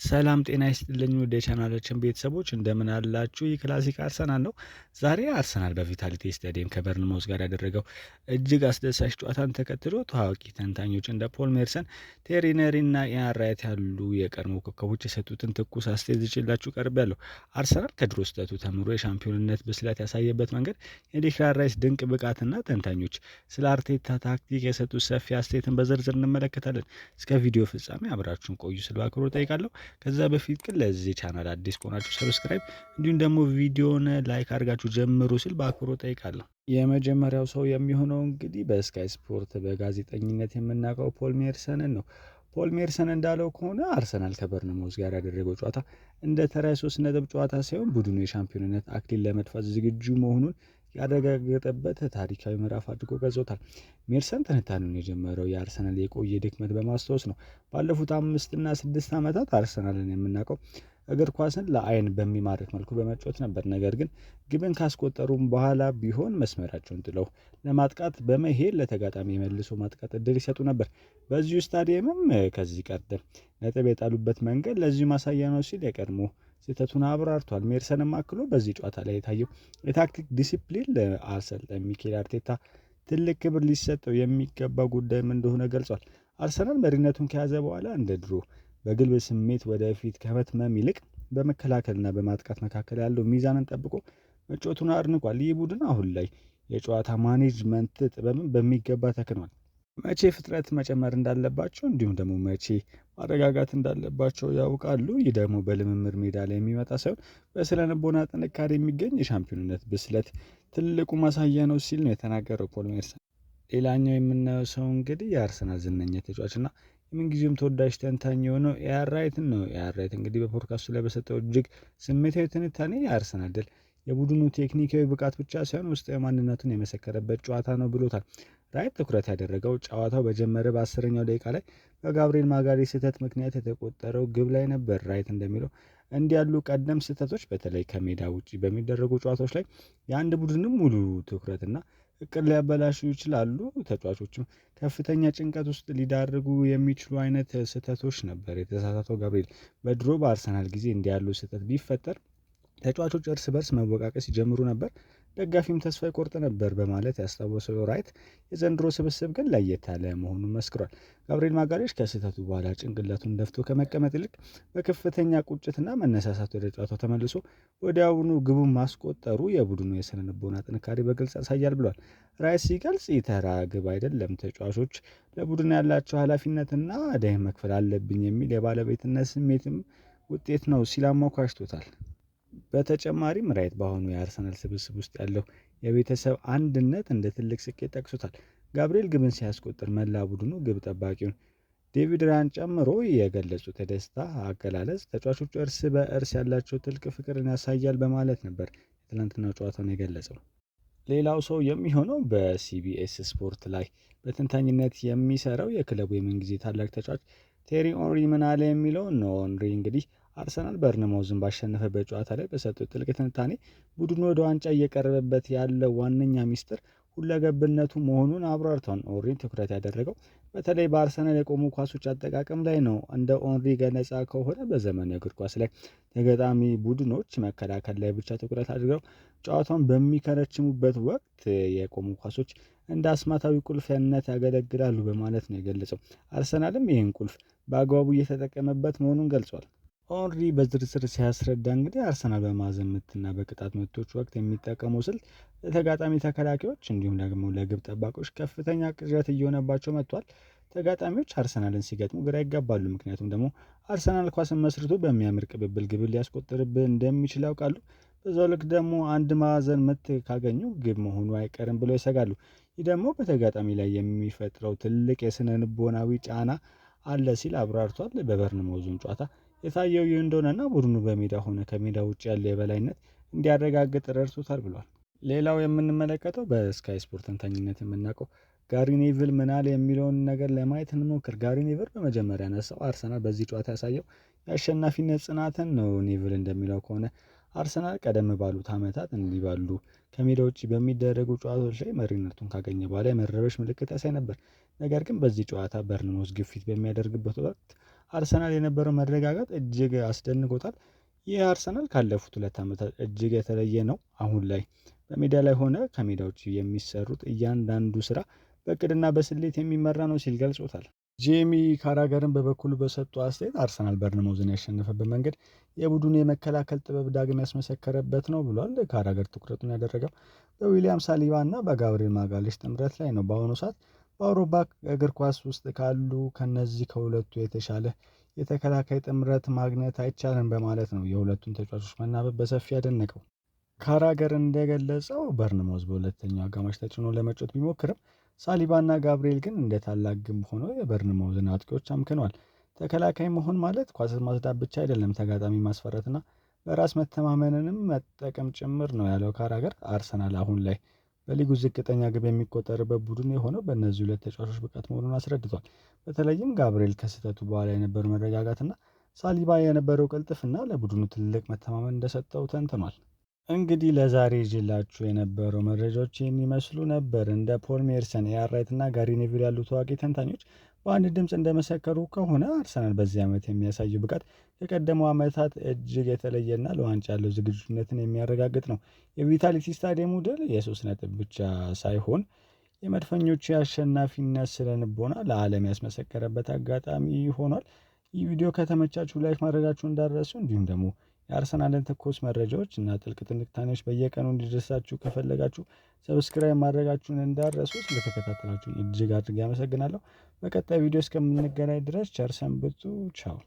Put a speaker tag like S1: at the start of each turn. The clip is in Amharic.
S1: ሰላም ጤና ይስጥልኝ ውድ የቻናላችን ቤተሰቦች እንደምን አላችሁ? ይህ ክላሲክ አርሰናል ነው። ዛሬ አርሰናል በቪታሊቲ ስታዲየም ከበርንማውዝ ጋር ያደረገው እጅግ አስደሳች ጨዋታን ተከትሎ ታዋቂ ተንታኞች እንደ ፖል ሜርሰን፣ ቴሪ ሄንሪ እና ኢያን ራይት ያሉ የቀድሞ ኮከቦች የሰጡትን ትኩስ አስተያየት ይዤላችሁ ቀርቤያለሁ። አርሰናል ከድሮ ስህተቱ ተምሮ የሻምፒዮንነት ብስለት ያሳየበት መንገድ፣ የዲክላን ራይስ ድንቅ ብቃትና ተንታኞች ስለ አርቴታ ታክቲክ የሰጡት ሰፊ አስተያየትን በዝርዝር እንመለከታለን። እስከ ቪዲዮ ፍጻሜ አብራችሁን ቆዩ ስል በአክብሮት እጠይቃለሁ። ከዛ በፊት ግን ለዚህ ቻናል አዲስ ከሆናችሁ ሰብስክራይብ እንዲሁም ደግሞ ቪዲዮን ላይክ አድርጋችሁ ጀምሩ ሲል በአክብሮት ጠይቃለሁ። የመጀመሪያው ሰው የሚሆነው እንግዲህ በስካይ ስፖርት በጋዜጠኝነት የምናውቀው ፖል ሜርሰንን ነው። ፖል ሜርሰን እንዳለው ከሆነ አርሰናል ከበርንማውዝ ጋር ያደረገው ጨዋታ እንደ ተራ 3 ነጥብ ጨዋታ ሳይሆን ቡድኑ የሻምፒዮንነት አክሊል ለመድፋት ዝግጁ መሆኑን ያረጋገጠበት ታሪካዊ ምዕራፍ አድርጎ ገልጾታል። ሜርሰን ትንታኔውን የጀመረው የአርሰናል የቆየ ድክመት በማስታወስ ነው። ባለፉት 5 እና 6 ዓመታት አርሰናልን የምናውቀው እግር ኳስን ለአይን በሚማርክ መልኩ በመጫወት ነበር። ነገር ግን ግብን ካስቆጠሩም በኋላ ቢሆን መስመራቸውን ጥለው ለማጥቃት በመሄድ ለተጋጣሚ የመልሶ ማጥቃት እድል ይሰጡ ነበር። በዚሁ ስታዲየምም ከዚህ ቀደም ነጥብ የጣሉበት መንገድ ለዚሁ ማሳያ ነው ሲል የቀድሞ ስህተቱን አብራርቷል። ሜርሰንም አክሎ በዚህ ጨዋታ ላይ የታየው የታክቲክ ዲሲፕሊን ለአሰልጣኝ ሚኬል አርቴታ ትልቅ ክብር ሊሰጠው የሚገባ ጉዳይም እንደሆነ ገልጿል። አርሰናል መሪነቱን ከያዘ በኋላ እንደ ድሮ በግልብ ስሜት ወደፊት ከመትመም ይልቅ በመከላከልና በማጥቃት መካከል ያለው ሚዛንን ጠብቆ መጫወቱን አድንቋል። ይህ ቡድን አሁን ላይ የጨዋታ ማኔጅመንት ጥበብን በሚገባ ተክኗል። መቼ ፍጥነት መጨመር እንዳለባቸው እንዲሁም ደግሞ መቼ ማረጋጋት እንዳለባቸው ያውቃሉ። ይህ ደግሞ በልምምድ ሜዳ ላይ የሚመጣ ሳይሆን በስነ ልቦና ጥንካሬ የሚገኝ የሻምፒዮንነት ብስለት ትልቁ ማሳያ ነው ሲል ነው የተናገረው ፖል ሜርሰን። ሌላኛው የምናየው ሰው እንግዲህ የአርሰናል ዝነኛ ተጫዋችና የምንጊዜውም ተወዳጅ ተንታኝ የሆነው ኢያን ራይትን ነው። ኢያን ራይት እንግዲህ በፖድካስቱ ላይ በሰጠው እጅግ ስሜታዊ ትንታኔ የአርሰናል ድል የቡድኑ ቴክኒካዊ ብቃት ብቻ ሳይሆን ውስጣዊ ማንነቱን የመሰከረበት ጨዋታ ነው ብሎታል። ራይት ትኩረት ያደረገው ጨዋታው በጀመረ በ10ኛው ደቂቃ ላይ በጋብሪኤል ማጋሌ ስህተት ምክንያት የተቆጠረው ግብ ላይ ነበር። ራይት እንደሚለው እንዲህ ያሉ ቀደም ስህተቶች በተለይ ከሜዳ ውጭ በሚደረጉ ጨዋታዎች ላይ የአንድ ቡድንም ሙሉ ትኩረትና እቅድ ሊያበላሹ ይችላሉ። ተጫዋቾችም ከፍተኛ ጭንቀት ውስጥ ሊዳርጉ የሚችሉ አይነት ስህተቶች ነበር የተሳሳተው ጋብሪኤል። በድሮ በአርሰናል ጊዜ እንዲህ ያሉ ስህተት ቢፈጠር ተጫዋቾች እርስ በርስ መወቃቀስ ይጀምሩ ነበር፣ ደጋፊም ተስፋ ይቆርጥ ነበር በማለት ያስታወሰው ራይት የዘንድሮ ስብስብ ግን ለየት ያለ መሆኑን መስክሯል። ጋብሪኤል ማጋሌሽ ከስህተቱ በኋላ ጭንቅላቱን ደፍቶ ከመቀመጥ ይልቅ በከፍተኛ ቁጭትና መነሳሳት ወደ ጨዋታው ተመልሶ ወዲያውኑ ግቡን ማስቆጠሩ የቡድኑ የስነ ልቦና ጥንካሬ በግልጽ ያሳያል ብሏል። ራይት ሲገልጽ የተራ ግብ አይደለም፣ ተጫዋቾች ለቡድን ያላቸው ኃላፊነትና ዕዳዬን መክፈል አለብኝ የሚል የባለቤትነት ስሜትም ውጤት ነው ሲል አሞካሽቶታል። በተጨማሪም ራይት በአሁኑ የአርሰናል ስብስብ ውስጥ ያለው የቤተሰብ አንድነት እንደ ትልቅ ስኬት ጠቅሶታል። ጋብሪኤል ግብን ሲያስቆጥር መላ ቡድኑ ግብ ጠባቂውን ዴቪድ ራያን ጨምሮ የገለጹት የደስታ አገላለጽ ተጫዋቾቹ እርስ በእርስ ያላቸው ጥልቅ ፍቅርን ያሳያል በማለት ነበር የትናንትናው ጨዋታውን የገለጸው። ሌላው ሰው የሚሆነው በሲቢኤስ ስፖርት ላይ በትንታኝነት የሚሰራው የክለቡ የምንጊዜ ታላቅ ተጫዋች ቴሪ ሄንሪ ምን አለ የሚለው ነው። ሄንሪ እንግዲህ አርሰናል በርንማውዝን ባሸነፈበት ጨዋታ ላይ በሰጡት ጥልቅ ትንታኔ ቡድኑ ወደ ዋንጫ እየቀረበበት ያለው ዋነኛ ሚስጥር ሁለገብነቱ መሆኑን አብራርተዋል። ሄንሪ ትኩረት ያደረገው በተለይ በአርሰናል የቆሙ ኳሶች አጠቃቀም ላይ ነው። እንደ ሄንሪ ገለጻ ከሆነ በዘመናዊ እግር ኳስ ላይ ተጋጣሚ ቡድኖች መከላከል ላይ ብቻ ትኩረት አድርገው ጨዋታውን በሚከረችሙበት ወቅት የቆሙ ኳሶች እንደ አስማታዊ ቁልፍነት ያገለግላሉ በማለት ነው የገለጸው። አርሰናልም ይህን ቁልፍ በአግባቡ እየተጠቀመበት መሆኑን ገልጿል። ሄንሪ በዝርዝር ሲያስረዳ እንግዲህ አርሰናል በማዕዘን ምትና በቅጣት ምቶች ወቅት የሚጠቀመው ስልት ለተጋጣሚ ተከላካዮች እንዲሁም ደግሞ ለግብ ጠባቆች ከፍተኛ ቅዠት እየሆነባቸው መጥቷል። ተጋጣሚዎች አርሰናልን ሲገጥሙ ግራ ይጋባሉ፣ ምክንያቱም ደግሞ አርሰናል ኳስን መስርቶ በሚያምር ቅብብል ግብ ሊያስቆጥርብህ እንደሚችል ያውቃሉ። በዛው ልክ ደግሞ አንድ ማዕዘን ምት ካገኙ ግብ መሆኑ አይቀርም ብለው ይሰጋሉ። ይህ ደግሞ በተጋጣሚ ላይ የሚፈጥረው ትልቅ የስነ ልቦናዊ ጫና አለ ሲል አብራርቷል። በበርንማውዙም ጨዋታ የታየው ይህ እንደሆነና ቡድኑ በሜዳ ሆነ ከሜዳ ውጭ ያለው የበላይነት እንዲያረጋግጥ ረድቶታል ብሏል። ሌላው የምንመለከተው በስካይ ስፖርት ተንታኝነት የምናውቀው ጋሪ ኔቪል ምን አለ የሚለውን ነገር ለማየት እንሞክር። ጋሪ ኔቪል በመጀመሪያ ያነሳው አርሰናል በዚህ ጨዋታ ያሳየው የአሸናፊነት ጽናትን ነው። ኔቪል እንደሚለው ከሆነ አርሰናል ቀደም ባሉት ዓመታት እንዲህ ባሉ ከሜዳ ውጭ በሚደረጉ ጨዋታዎች ላይ መሪነቱን ካገኘ በኋላ የመረበሽ ምልክት ያሳይ ነበር። ነገር ግን በዚህ ጨዋታ በርንማውዝ ግፊት በሚያደርግበት ወቅት አርሰናል የነበረው መረጋጋት እጅግ አስደንቆታል። ይህ አርሰናል ካለፉት 2 ዓመታት እጅግ የተለየ ነው። አሁን ላይ በሜዳ ላይ ሆነ ከሜዳ ውጭ የሚሰሩት እያንዳንዱ ስራ በእቅድና በስሌት የሚመራ ነው ሲል ገልጾታል። ጄሚ ካራገርን በበኩሉ በሰጡ አስተያየት አርሰናል በርንማውዝን ያሸነፈበት መንገድ የቡድኑ የመከላከል ጥበብ ዳግም ያስመሰከረበት ነው ብሏል። ካራገር ትኩረቱን ያደረገው በዊሊያም ሳሊባ እና በጋብሪኤል ማጋሌሽ ጥምረት ላይ ነው። በአሁኑ ሰዓት በአውሮፓ እግር ኳስ ውስጥ ካሉ ከነዚህ ከሁለቱ የተሻለ የተከላካይ ጥምረት ማግኘት አይቻልም በማለት ነው የሁለቱን ተጫዋቾች መናበብ በሰፊ ያደነቀው። ካራገር እንደገለጸው በርንማውዝ በሁለተኛው አጋማሽ ተጭኖ ለመጮት ቢሞክርም ሳሊባና ጋብሪኤል ግን እንደ ታላቅ ግንብ ሆኖ የበርንማውዝን አጥቂዎች አምክነዋል። ተከላካይ መሆን ማለት ኳስ ማጽዳት ብቻ አይደለም፣ ተጋጣሚ ማስፈረትና በራስ መተማመንንም መጠቀም ጭምር ነው ያለው ካራገር። አርሰናል አሁን ላይ በሊጉ ዝቅተኛ ግብ የሚቆጠርበት ቡድን የሆነው በእነዚህ ሁለት ተጫዋቾች ብቃት መሆኑን አስረድቷል። በተለይም ጋብሪኤል ከስህተቱ በኋላ የነበረው መረጋጋትና ሳሊባ የነበረው ቅልጥፍና ለቡድኑ ትልቅ መተማመን እንደሰጠው ተንትኗል። እንግዲህ ለዛሬ ይዤላችሁ የነበረው መረጃዎች ይህን ይመስሉ ነበር። እንደ ፖል ሜርሰን፣ ኤአር ራይት እና ጋሪ ኔቪል ያሉ ታዋቂ ተንታኞች በአንድ ድምፅ እንደመሰከሩ ከሆነ አርሰናል በዚህ ዓመት የሚያሳየው ብቃት ከቀደመው ዓመታት እጅግ የተለየና ለዋንጫ ያለው ዝግጁነትን የሚያረጋግጥ ነው። የቪታሊቲ ስታዲየሙ ድል የ3 ነጥብ ብቻ ሳይሆን የመድፈኞቹ የአሸናፊነት ስነልቦና ለዓለም ያስመሰከረበት አጋጣሚ ሆኗል። ይህ ቪዲዮ ከተመቻችሁ ላይክ ማድረጋችሁ እንዳትረሱ፣ እንዲሁም ደግሞ የአርሰናልን ትኩስ መረጃዎች እና ጥልቅ ትንታኔዎች በየቀኑ እንዲደርሳችሁ ከፈለጋችሁ ሰብስክራይብ ማድረጋችሁን እንዳትረሱ። ስለተከታተላችሁን እጅግ አድርጌ አመሰግናለሁ። በቀጣይ ቪዲዮ እስከምንገናኝ ድረስ ቸር ሰንብቱ። ቻው